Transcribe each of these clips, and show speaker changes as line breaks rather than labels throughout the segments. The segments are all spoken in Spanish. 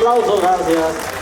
aplauso, gracias.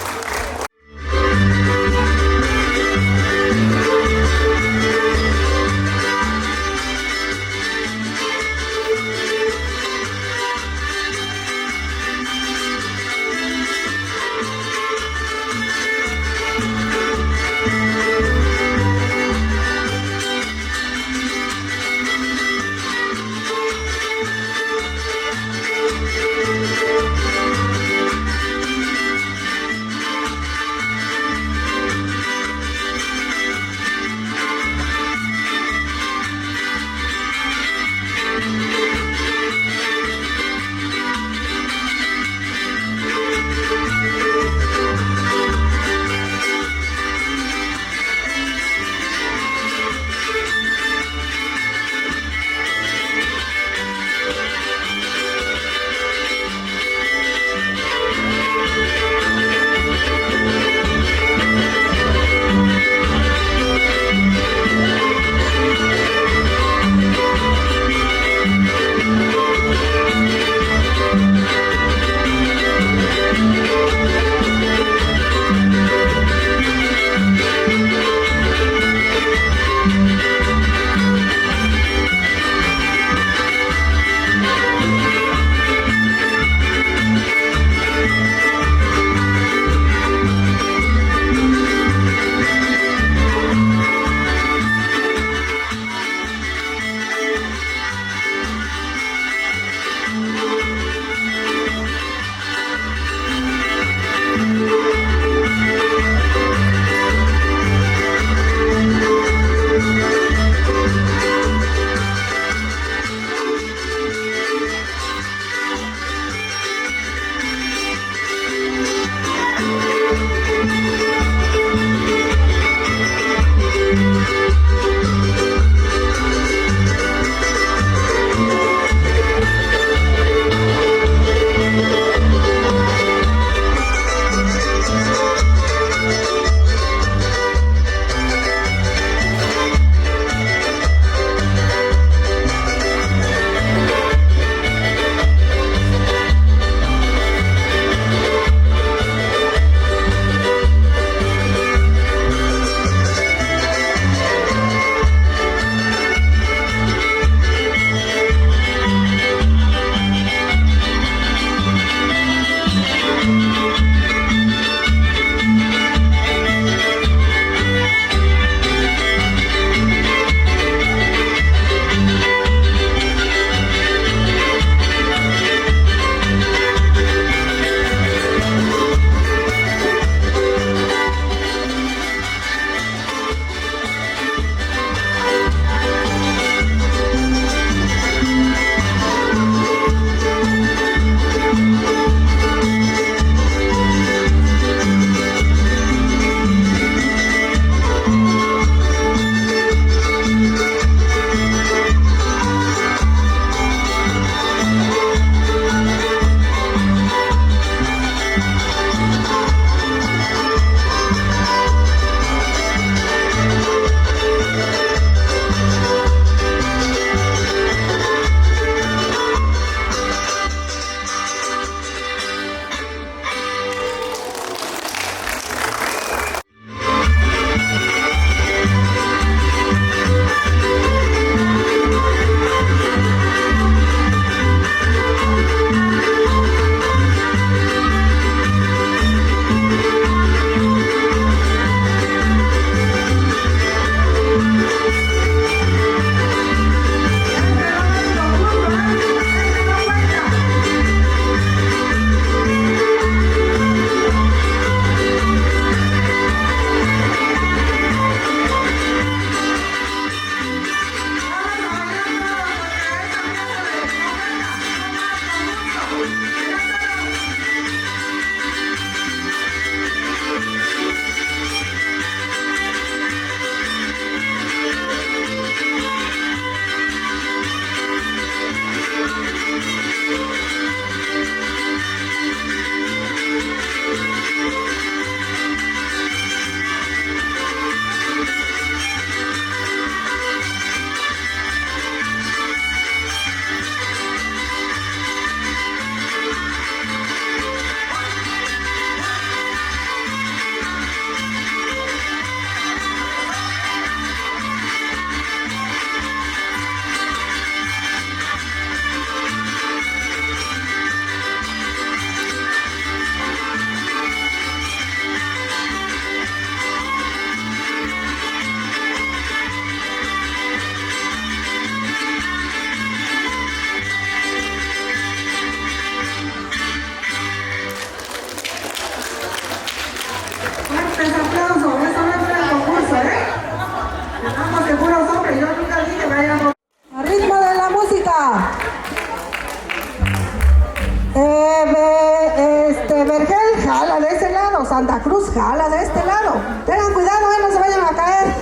Santa Cruz, jala de este lado. Tengan cuidado, no se vayan a caer.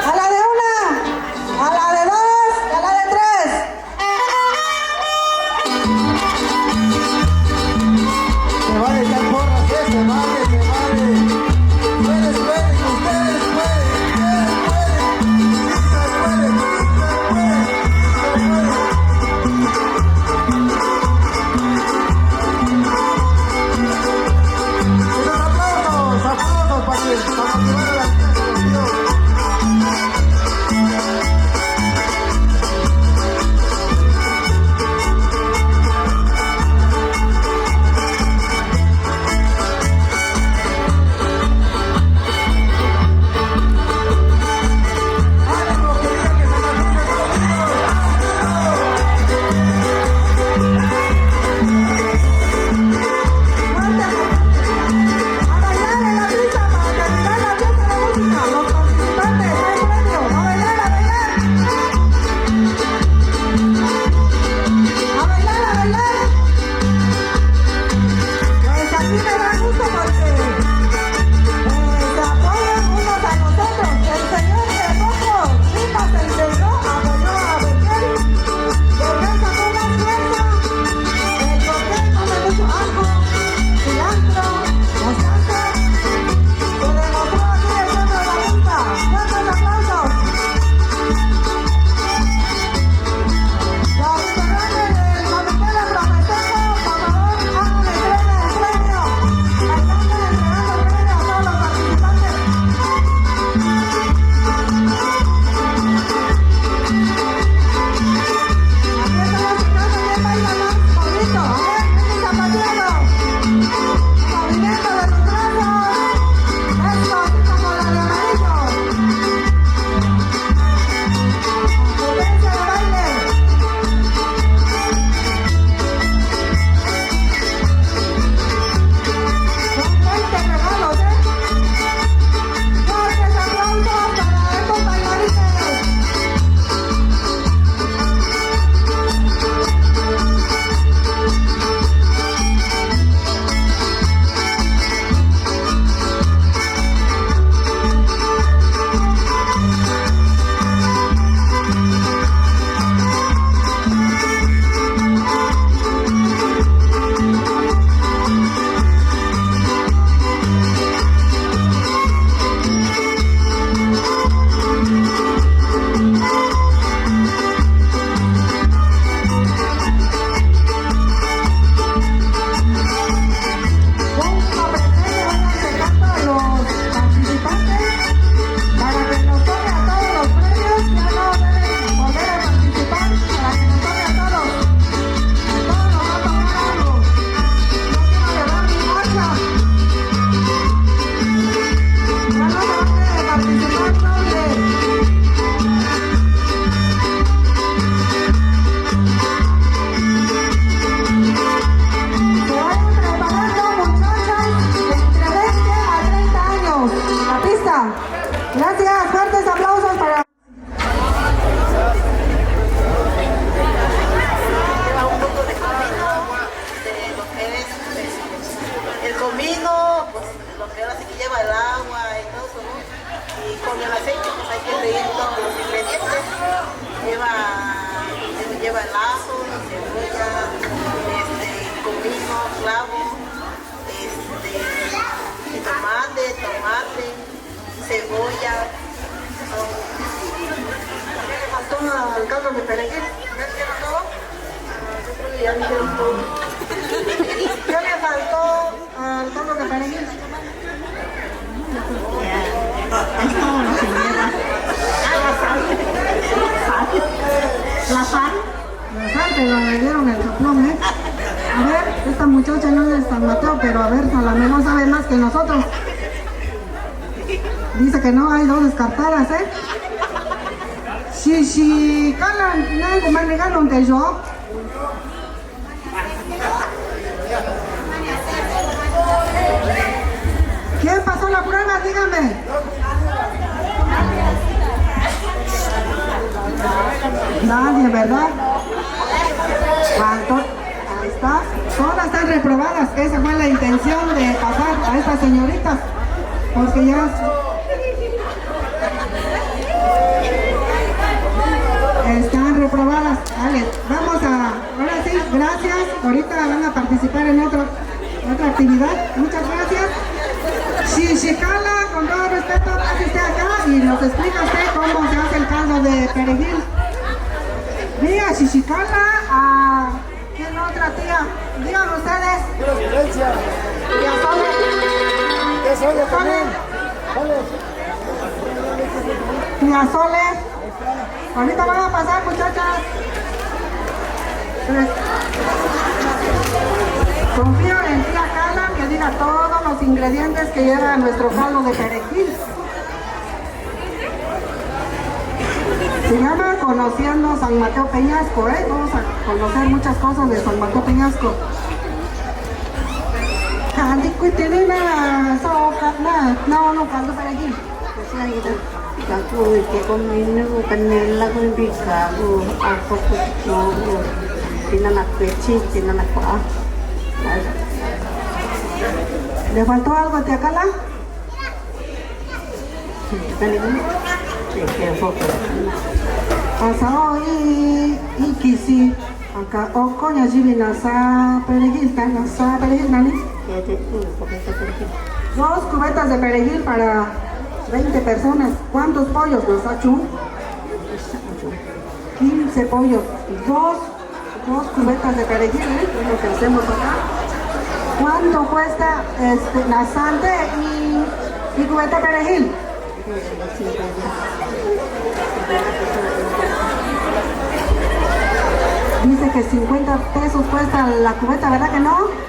A la de una, a la de dos, y a la de tres.
Se vale echar porras, se vale, se vale. Ustedes pueden, ustedes pueden, ustedes pueden, aplausos, aplausos para motivar a la
Gracias, fuertes aplausos para...
El comino, pues lo que ahora sí que lleva el agua y todo eso, ¿no? Y con el aceite pues hay que freír todos los ingredientes. Lleva el ajo, cebolla, comino, clavo, tomate, cebolla. ¿Le faltó al caldo de perejil? ¿Ya hicieron todo? Yo creo que ya hicieron todo. ¿Qué le faltó al caldo de perejil?
La sal, pero le dieron el soplón, ¿eh? A ver, esta muchacha no es de San Mateo, pero a ver, a lo mejor sabe más que nosotros. Dice que no, hay dos descartadas, ¿eh? Si, calan, no, me regalan de yo. ¿Quién pasó la prueba? Dígame. Nadie, ¿verdad? ¿Cuánto? Ahí Todas están reprobadas. Esa fue la intención de pasar a estas señoritas. Porque ya están reprobadas. Vale, vamos a, ahora sí, gracias. Ahorita van a participar en otra actividad. Muchas gracias. Xixicala, con todo respeto, pase usted acá y nos explica usted cómo se hace el caldo de perejil. Mira, Xixicala, ¿quién otra tía? Digan ustedes.
Violencia.
Tía Sole.
¿Qué soy yo también?
Tía Sole. Ahorita van a pasar, muchachas. Confío en tía Carla que diga todos los ingredientes que lleva nuestro caldo de perejil. Se llama Conociendo San Mateo Peñasco, ¿eh? Vamos a conocer muchas cosas de San Mateo Peñasco. No, caldo perejil.
Que conmigo canela con picado, algo poquito, tiene la pechi, tiene la coa.
¿Le faltó algo a tía Carla? Asao y kisi. Acá, o coña chivina sa perejil, nani. 2 cubetas de perejil para 20 personas. ¿Cuántos pollos nos ha hecho? 15 pollos. 2 cubetas de perejil, ¿eh? Es lo que hacemos acá. ¿Cuánto cuesta la sante y cubeta de perejil? Dice que 50 pesos cuesta la cubeta, ¿verdad que no?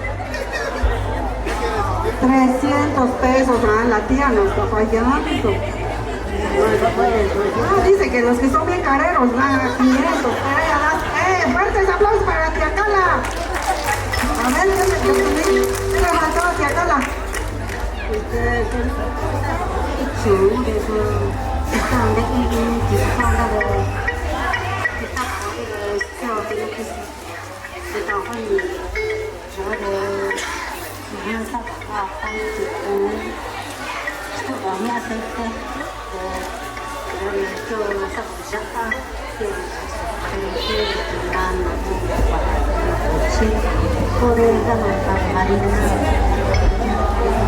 300 pesos, la tía nos está fallando. Dice que los que son bien careros dan a 500. Fuertes aplausos para la tía Carla. A ver, ¿qué le faltó a tía Carla?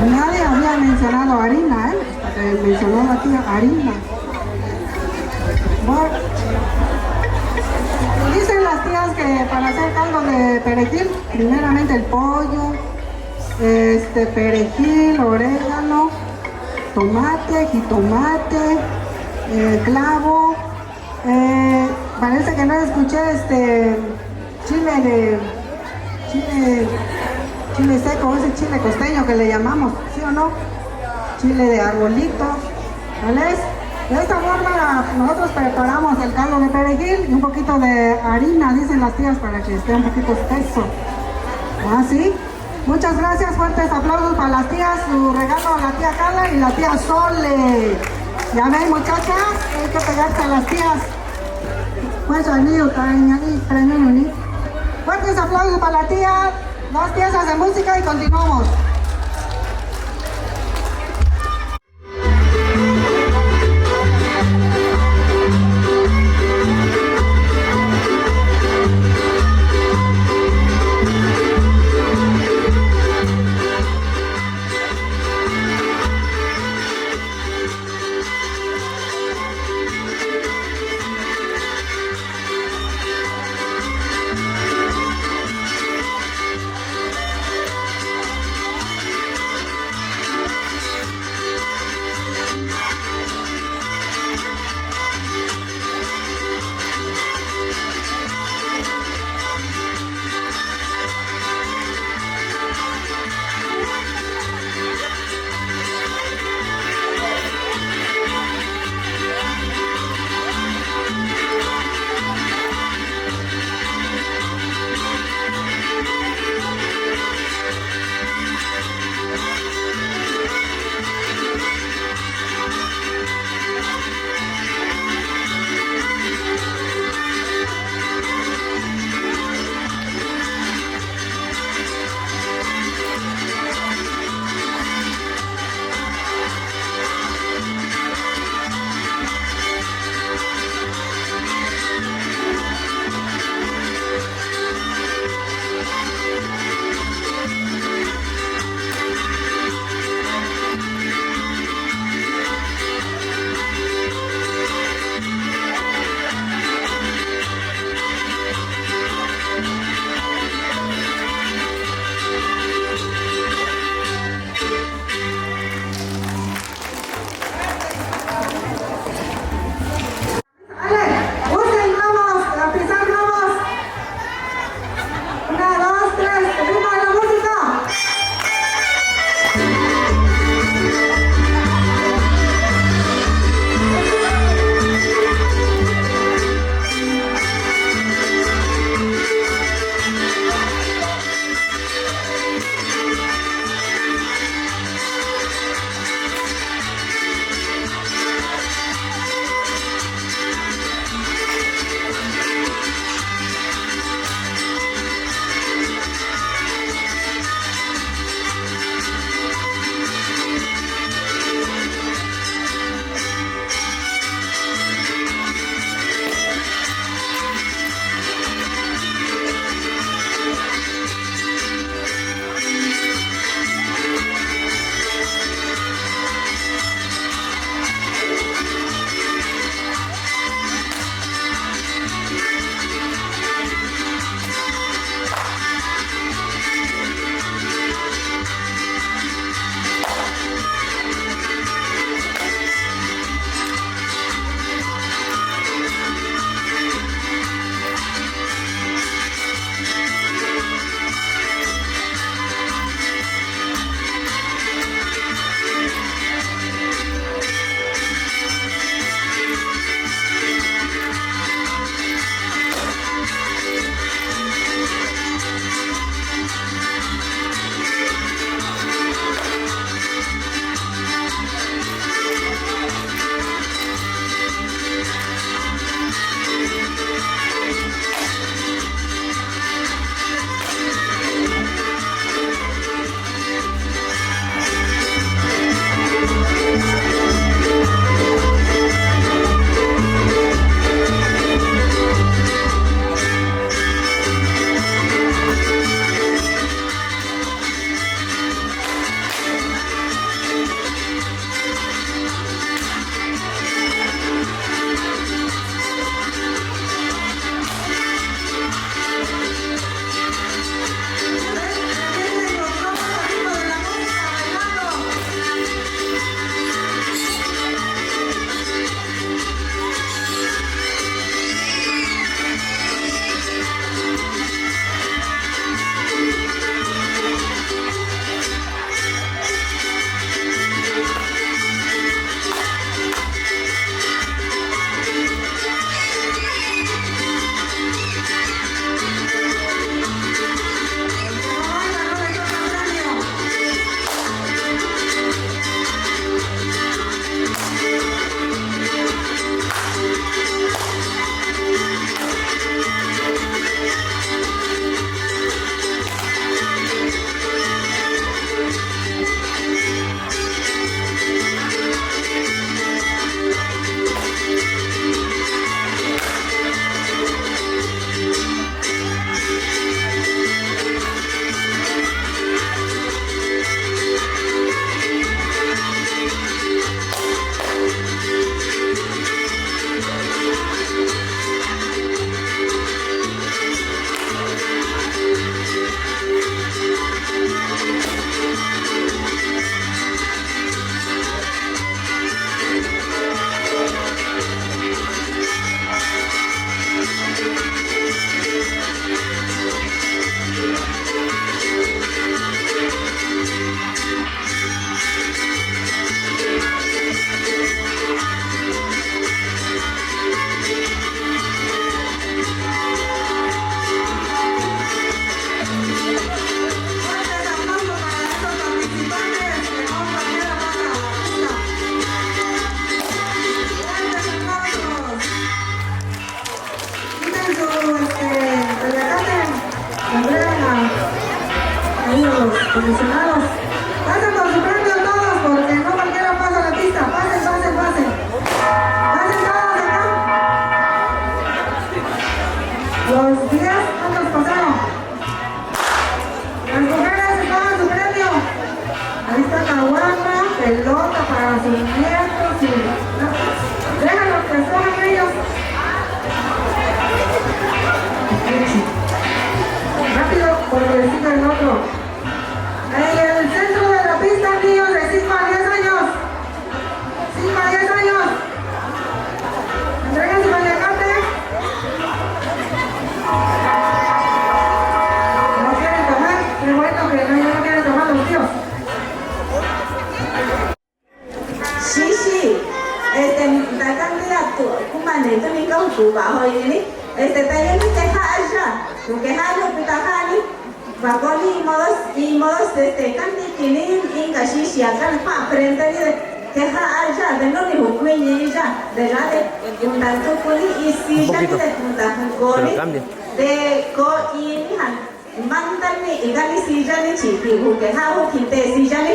Nadie había mencionado harina, hasta que mencionó la tía harina. Bueno, dicen las tías que para hacer caldo de perejil, primeramente el pollo, perejil, orégano, tomate, jitomate, clavo, parece que no escuché chile seco, ese chile costeño que le llamamos, ¿sí o no? Chile de arbolito, ¿vale? De esta forma nosotros preparamos el caldo de perejil y un poquito de harina, dicen las tías, para que esté un poquito espeso. ¿Ah, sí? Muchas gracias, fuertes aplausos para las tías, su regalo a la tía Carla y la tía Sole. Ya ven, muchachas, hay que pegarse a las tías. Pues fuertes aplausos para la tía, 2 piezas de música y continuamos. Comisionados, pasen por su premio todos, porque no cualquiera pasa la pista. Pasen, pasen, pasen. Pasen todos acá. Los 10, ¿cuántos pasaron? Las mujeres se toman su premio. Ahí está caguama, pelota para sus nietos y... Déjalos que escojan ellos. Rápido, porque siga el otro. En el centro de la pista, niños de 5 a 10 años. 5 a 10 años. Entreguen su paliacate. ¿No quieren tomar? Qué bueno que no quieren tomar los tíos.
Sí. La candidato, kumane, tu ni kau tu baho ini. Tayo ni kehaja, tu kehaja pitahani. Bagoni modos kandi kini inga shisha kan pa frente ni kehaja, de no ni hukui ni ja, de la de un tanto kuni isi ja de un tanto kuni de ko ini han mandan ni igani si ja ni chipi kehaja kinte si ja ni.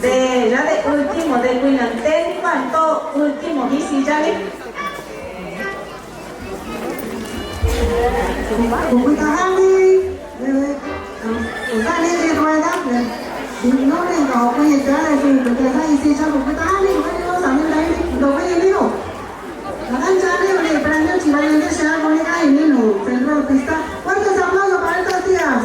De ya de último de Guinanten cuanto último visillani
Kumutahani, usani di rueda, no le digo que ya le digo que hay si ya kumutahani, no saben la idea, lo que yo digo. La cancha de prende chivales de sea bonita y niño, centro de pista. ¿Cuántos aplausos para estas tías?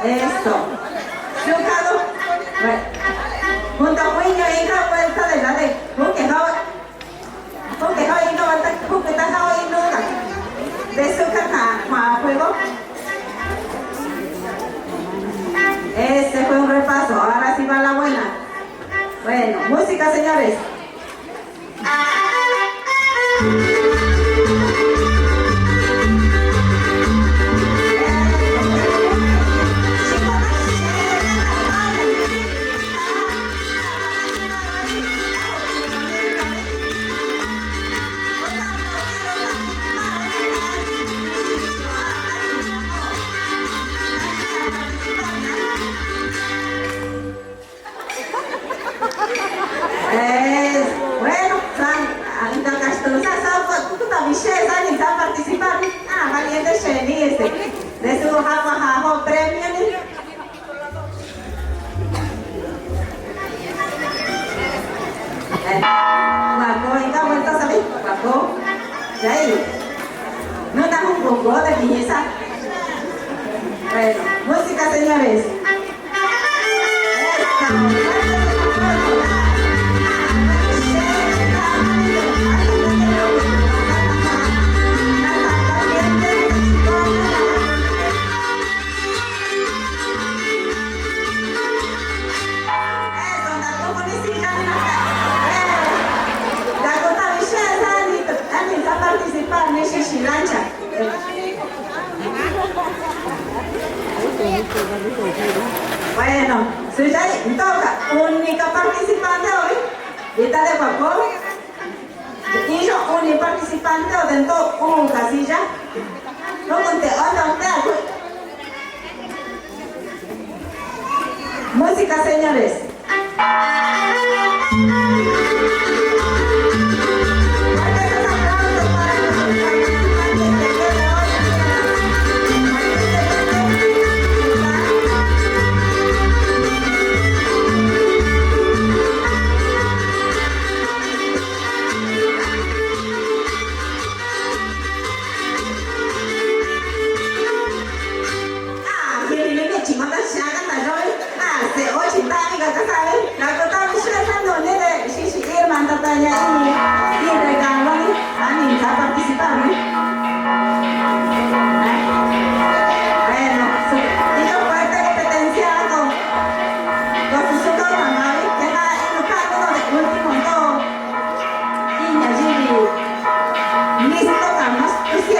Esto. Yucado. Junto a Cuño y la vuelta de la de. Porque hoy no va a porque está hoy no de su cana, juego. Este fue un repaso. Ahora sí va la buena. Bueno, música, señores. Bueno, anda castosa, tú también está participando. Ah, valiente Sheni de su japo premio. Guapo, venga, vuelta a salir. Guapo, ya ahí. No da un poco de belleza. Bueno, música, señores. Bueno, Sujay, toca, única participante hoy, está de Guapo, y yo, única participante dentro de una casilla, no conté, música, señores.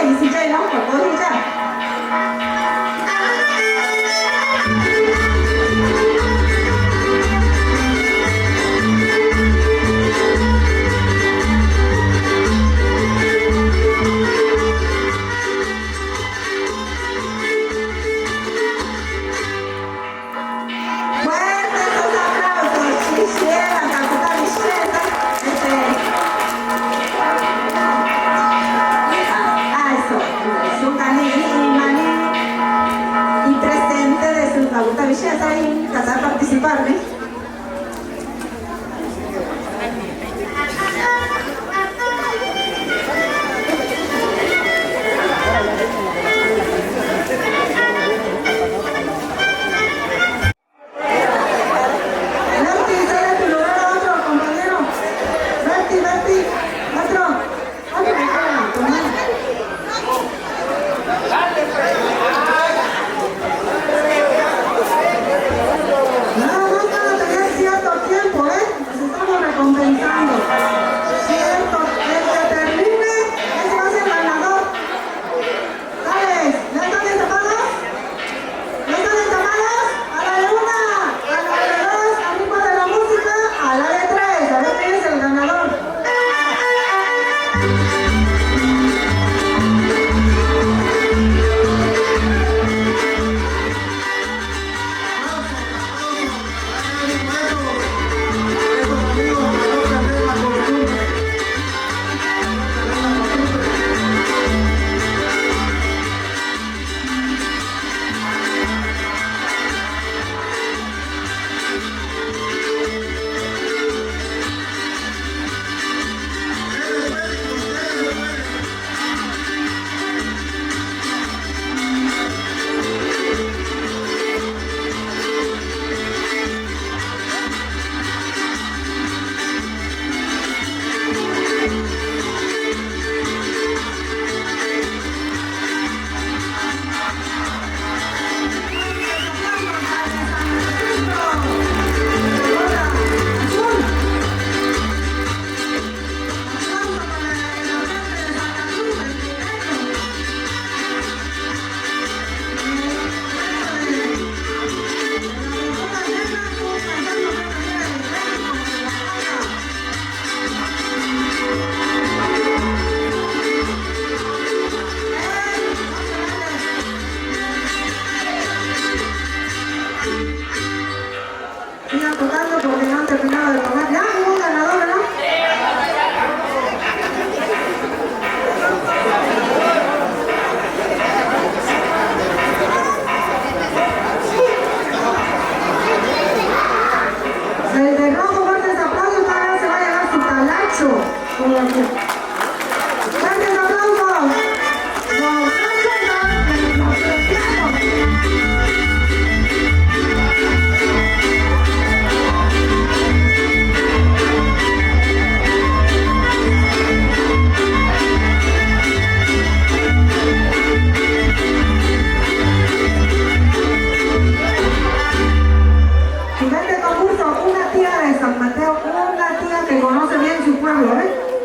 y si ya no, pues voy ya. Participar, ¿eh?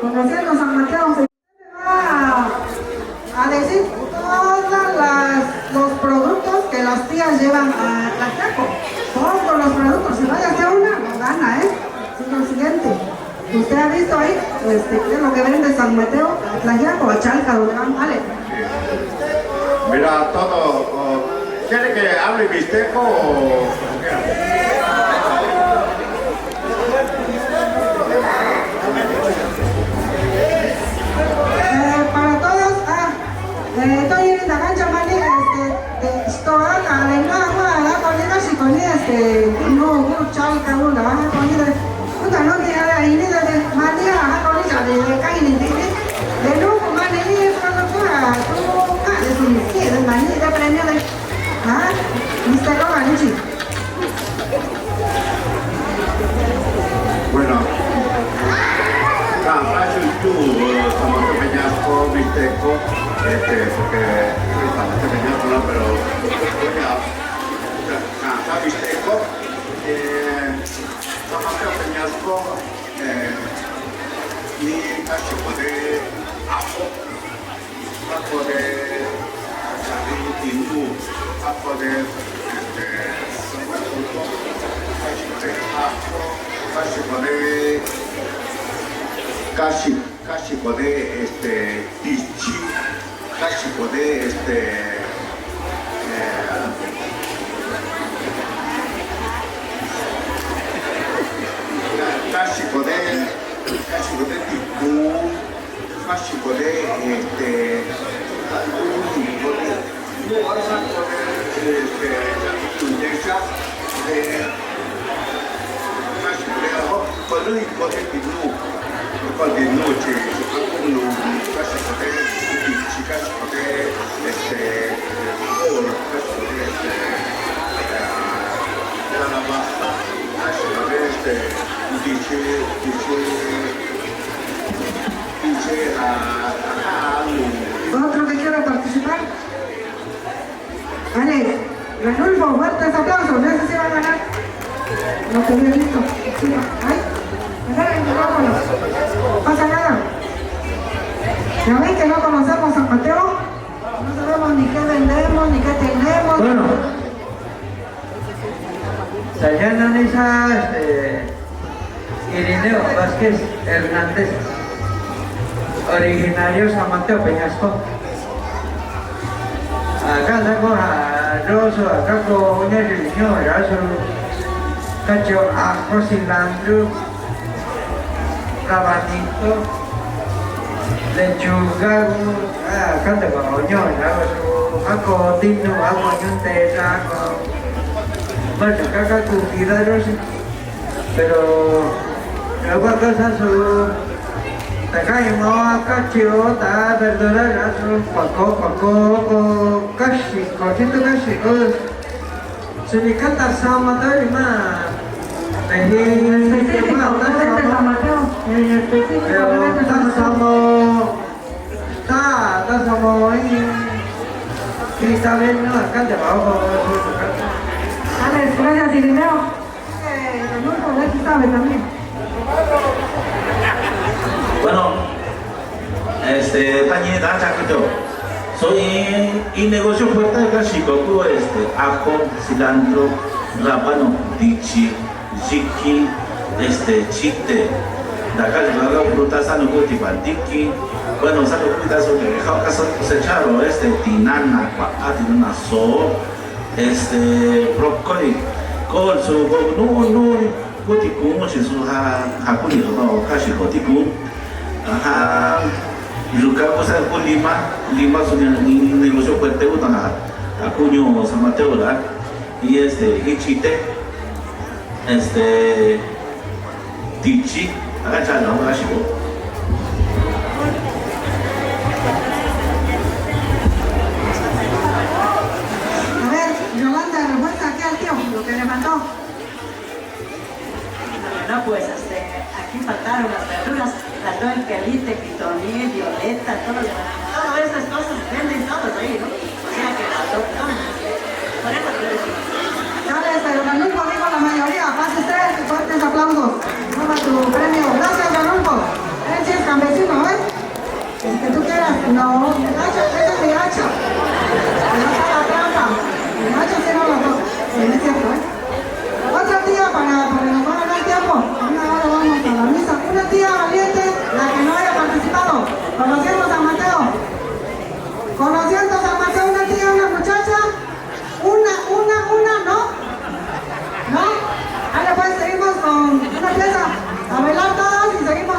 Conociendo San Mateo, se va a decir todos los productos que las tías llevan a Tlaxiaco. Todos los productos, si vaya a hacer una, no gana, ¿eh? Sigue el siguiente. Usted ha visto ahí, qué es lo que vende San Mateo, a Tlaxiaco, a Chalca, donde van, vale.
Mira, todo. ¿Quiere que hable mixteco o qué?
Para todos, estoy en la cancha mani, estoy a la nueva, la comida si con no, Chalca, una, la comida, una no tiene ahí ni de mani, la comida de caín, de nuevo mani, cuando fuera, tú, es un sí, de mani, de premio de, Mr. Roganichi.
Bueno, tú, San Peñasco, mixteco, porque San Peñasco no, pero San mixteco, San Peñasco, y cacho de ajo, Apo de Tinu, Apo de Cásico de Tichi, Cásico de Cásico de Ticu, Cásico de
¿Otro que quiera participar? Vale, Renulfo, fuertes aplausos, no sé si va a ganar. No te había visto. Sí, ay, agarra el micrófono. No pasa nada. ¿Ya ven que no conocemos San Mateo? No sabemos ni qué vendemos, ni qué tenemos.
Bueno, se llaman esas Irineo Vázquez Hernández, originario San Mateo Peñasco. Acá tengo a Rosso, acá con un niño, Rosso, cacho, ajo, cilantro, rabanito, lechuga, acá tengo oño, ajo, tino, ajo, ñunte, ajo. Bueno, acá comida, Rosso, pero luego acá su Takaimo, cacho, ta, verdura, raso, paco, kashi, cochito kashi, se me canta San Mateo y más.
Específico, de San Mateo. En específico, de San Mateo.
Estamos en Isabel, no, acá debajo.
Alex, gracias, Irineo. Renulfo, él sabe también.
Bueno, también da chaquito. Soy y negocio fuerte de Cachicoco, ajo, cilantro, rábano, dichi, ziki, chite, de acá le hago frutas a no cultivantiki. Bueno, sale frutas que dejaba cosecharon, tinana, tinana so, brócoli, col, su, no, cultivo, si su hakuni, no, Cachicotico. Ajá, Yuka cosa con Lima es un negocio fuerte, Acuño San Mateo, ¿verdad? Y Ichite, Tichi, agacha la hoja chivo.
A ver, Yolanda, respuesta aquí al tío, lo que le mandó.
No, pues aquí faltaron las verduras, faltó el quelite, pitonil, violeta, todas estas cosas venden todos ahí, ¿no? O sea que faltó, no, por eso te decía.
Dale, pero Renulfo dijo la mayoría, pase usted, fuertes aplausos. Toma tu premio. Gracias, Renulfo. Eres el campesino, ¿ves? El que tú quieras. No, el hacha, ese es mi hacha. No está la trampa. El hacha tiene los dos. Sí, es cierto, ¿eh? Otra tía para nos van a dar tiempo. Ahora vamos a la misa. Una tía valiente, la que no haya participado. Conociendo San Mateo. Conociendo San Mateo, una tía, una muchacha. Una, ¿no? ¿No? Ahora pues seguimos con una pieza. A bailar todos y seguimos.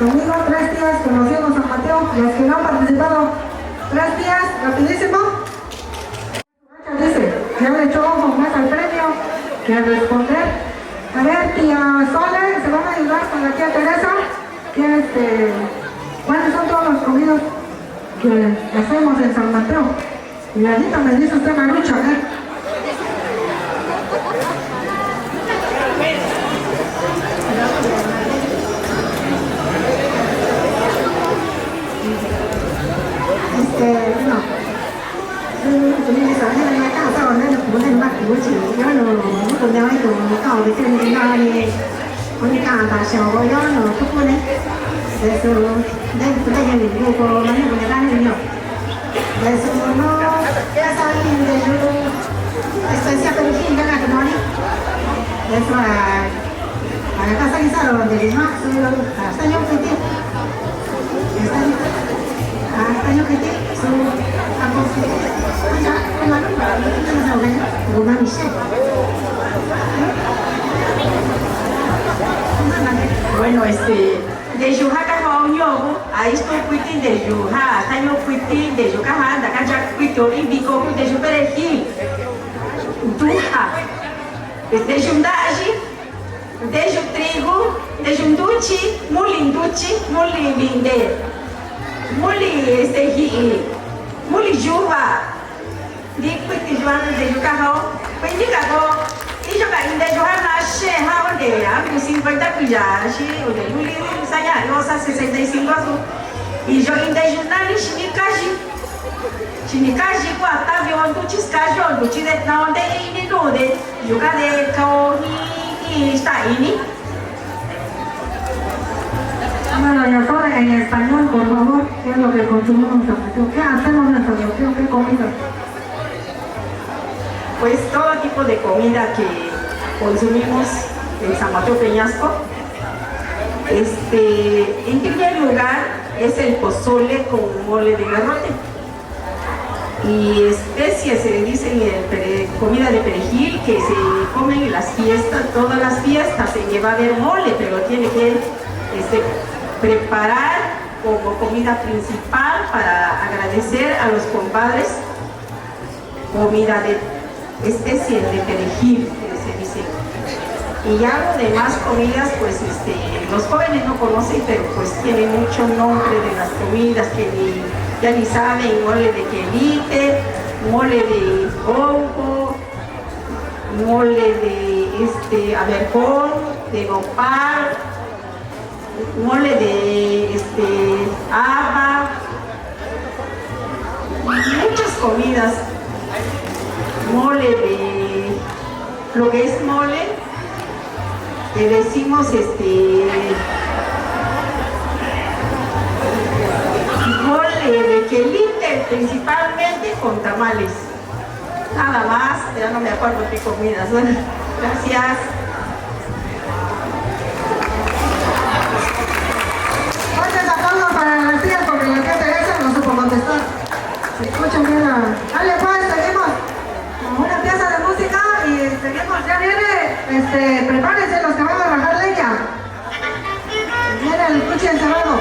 Conmigo 3 días conociendo San Mateo, los que no han participado. 3 días, rapidísimo. Dice, ya le echó ojo más al premio que a responder. A ver, tía Sole, se van a ayudar con la tía Teresa. ¿Cuáles son todos los comidos que hacemos en San Mateo? Y ahorita me dice usted Marucha,
Bueno, de Juhaca Yogo, aí estou cuidando de Juha, tenho cuidando de Juha, da casa cuido e bico de Jupereki, Duha, de Jundaji, de trigo, de Junduchi, Mulinduchi, Mulibinde, Muli Juva, de cuido Joana de Jucarro, Pendicago. E jogar ainda jogar na Xerra, onde a 50 pijadas, onde Luli saia, nossa 65 azul. E jogar ainda jornal Chinikaji, com a Tavi, onde Tiscaji, onde Tire, na onde ele não de jogar de Kaohi está ini.
Bueno, ya todo en español, por favor, ¿qué es lo que consumimos en San Mateo? ¿Qué hacemos en San Mateo? ¿Qué comida?
Pues todo tipo de comida que consumimos en San Mateo Peñasco. En primer lugar es el pozole con mole de garrote. Y especies se dicen comida de perejil que se comen en las fiestas, todas las fiestas se lleva a haber mole, pero tiene que preparar como comida principal para agradecer a los compadres comida de especie de perejil, se dice. Y ya lo demás comidas, pues los jóvenes no conocen, pero pues tienen mucho nombre de las comidas que ya ni saben: mole de quelite, mole de hongo, mole de averjón, de nopal, mole de haba, muchas comidas. Mole de lo que es mole, le decimos mole de quelite, principalmente con tamales. Nada más, ya no me acuerdo qué comidas. Bueno, gracias.
Fuertes aplausos para la tía, porque la tía Teresa no supo contestar. Se escuchan bien Dale, pues, seguimos. Una pieza de música y seguimos. Ya viene, prepárense los que van a bajar leña. Viene el cuchi encerrado.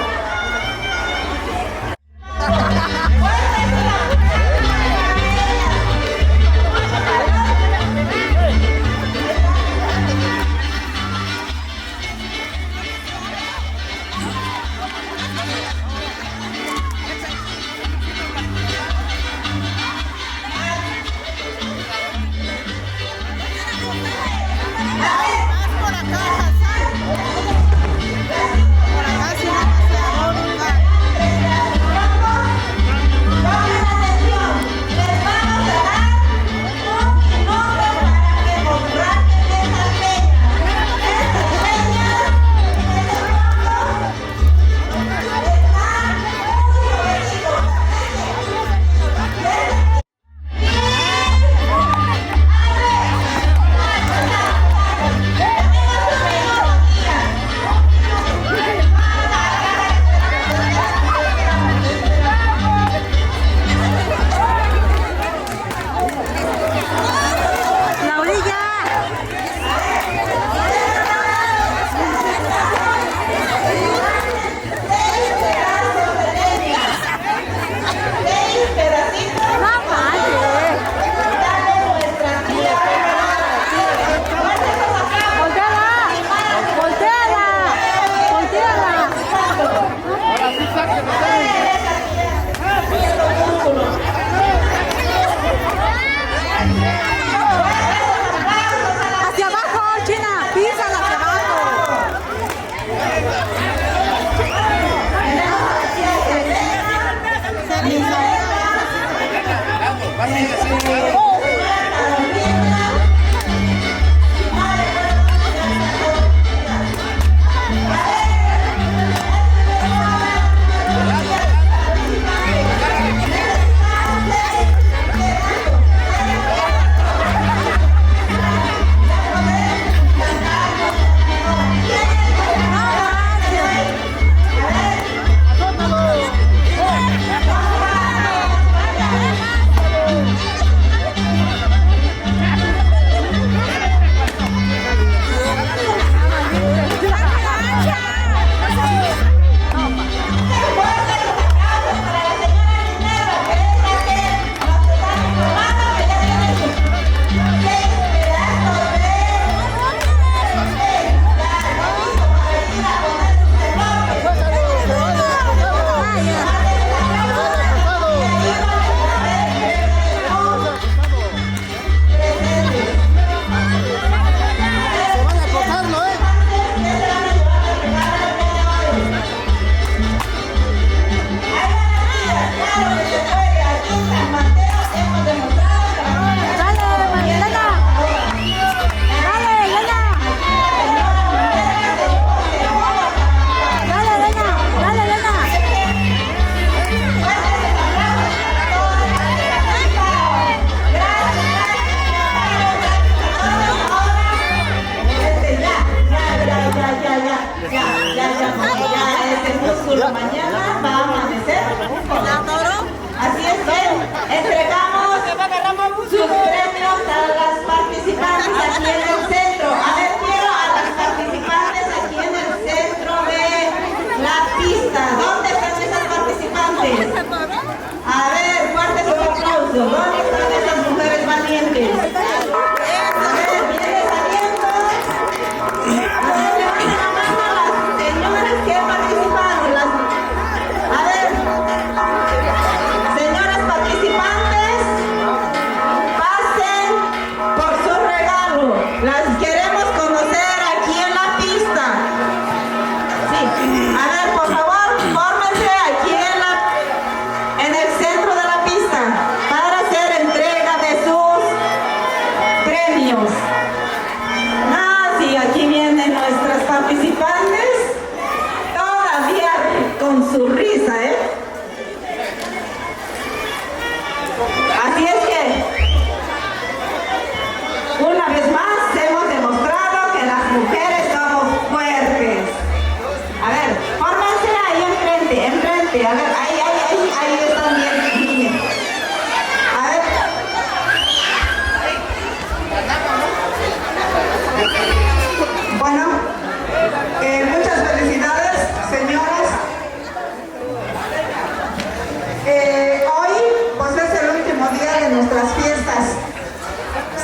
Mañana va a amanecer. Así es que entregamos sus premios a las participantes aquí en el centro. A ver, quiero a las participantes aquí en el centro de la pista. ¿Dónde están esas participantes? A ver, fuertes un aplauso. ¿Dónde están esas mujeres valientes? A ver, viene saliendo. A ver, levanten la mano a las señoras que participaron. A ver, señoras participantes, pasen por su regalo. Las queremos conocer aquí en la pista. Sí, a ver, por favor, fórmense aquí en el centro de la pista para hacer entrega de sus premios. Ah, sí, aquí vienen nuestras participantes, todavía con su risa, ¿eh? Así es que, una vez más, hemos demostrado que las mujeres somos fuertes. A ver, fórmense ahí enfrente. A ver, ahí están bien. A ver. Bueno, muchas felicidades, señoras. Hoy pues es el último día de nuestras fiestas.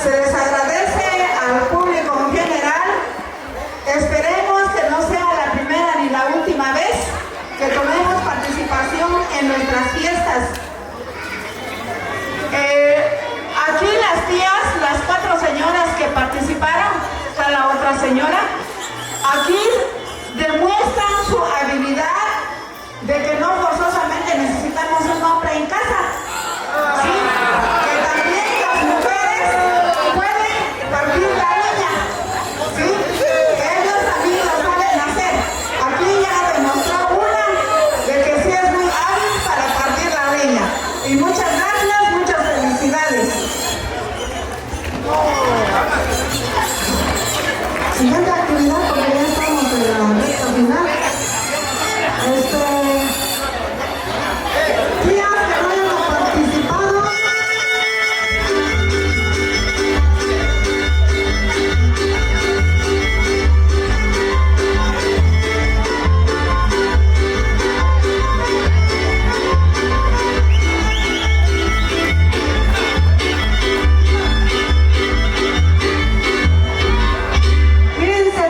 Se les agradece al público en general. Esperemos que no sea la primera ni la última vez que tomemos participación en nuestras fiestas. Aquí las tías, las 4 señoras que participaron, está la otra señora, aquí demuestran su habilidad de que no forzosamente necesitamos un hombre en casa, ¿sí? Que también las mujeres pueden partir la leña, ¿sí? Ellos también lo saben hacer. Aquí ya demostró una de que sí es muy hábil para partir la leña. Y muchas gracias, muchas felicidades. Siguiente actividad, porque ya estamos en la recta final. Tías que no hayan participado. Fíjense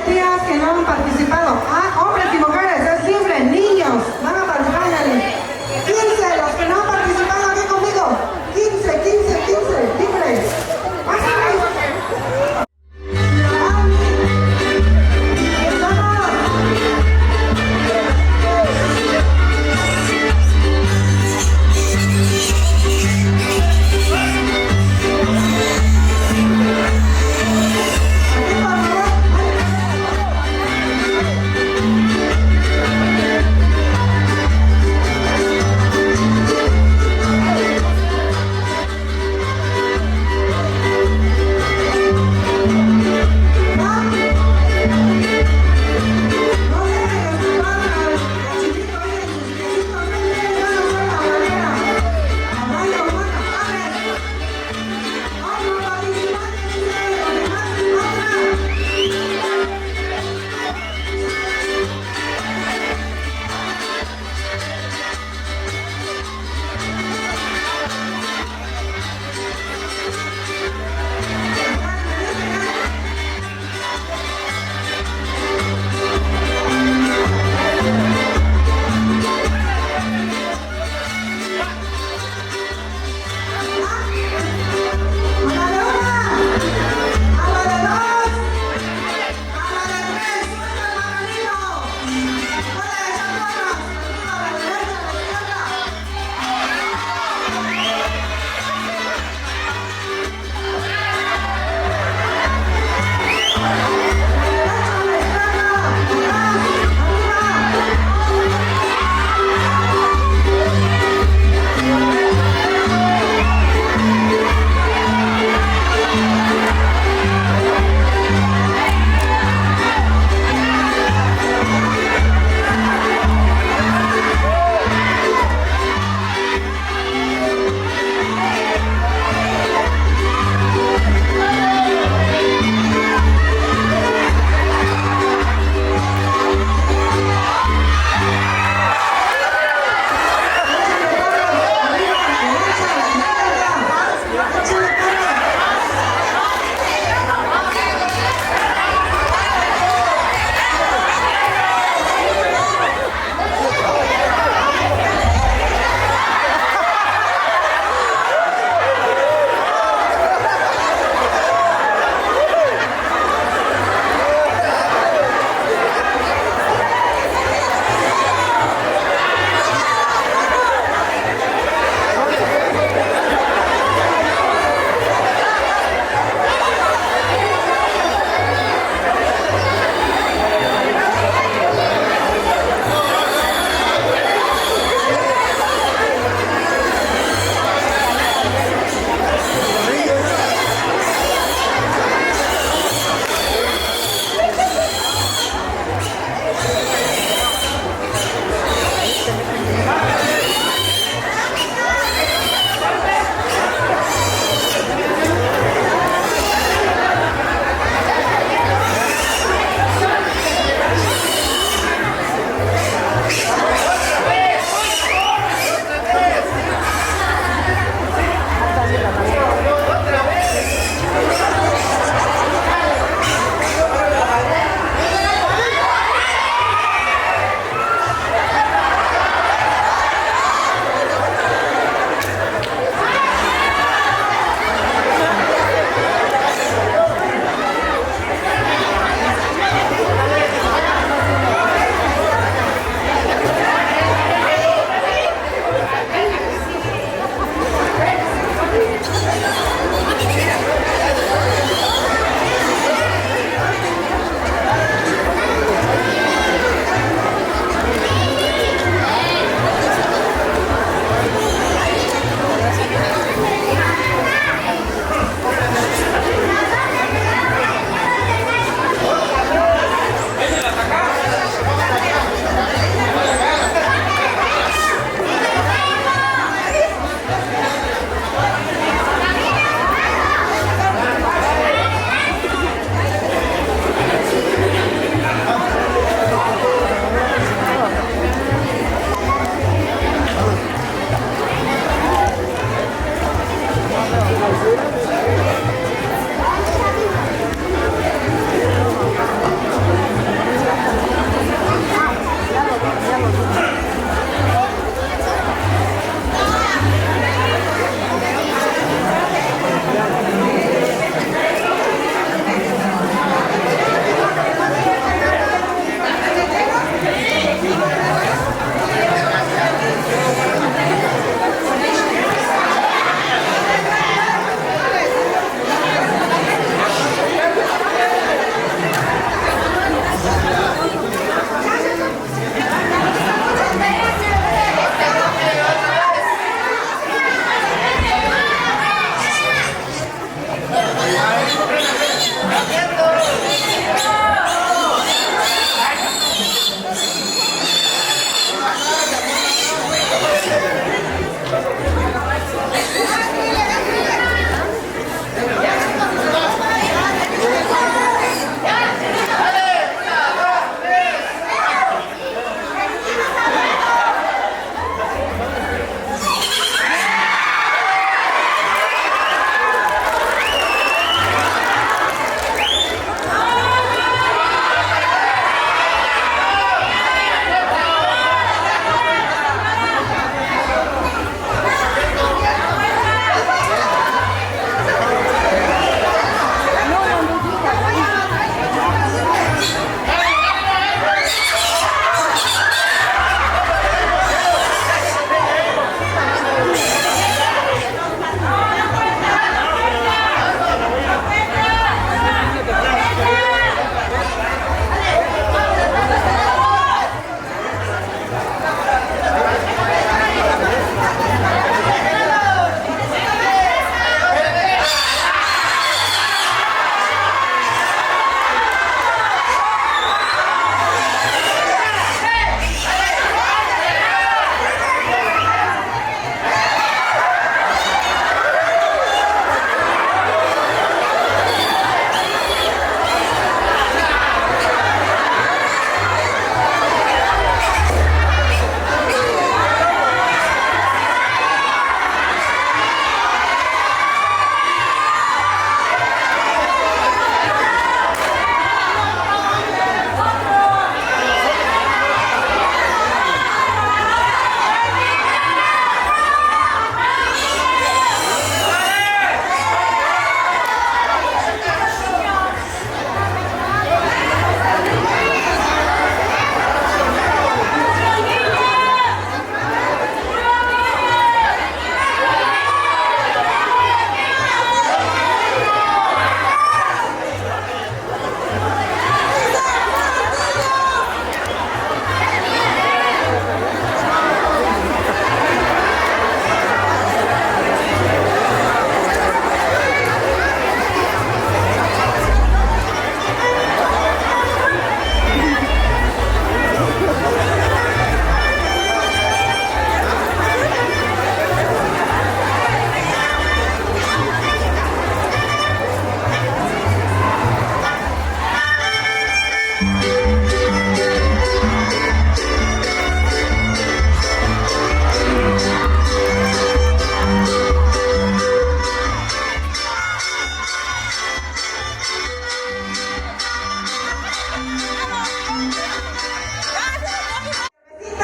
Esta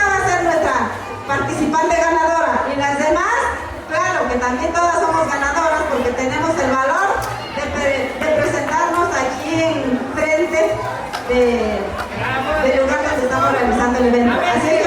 va a ser nuestra participante ganadora y las demás, claro que también todas somos ganadoras porque tenemos el valor de presentarnos aquí en frente del lugar donde estamos realizando el evento. Así que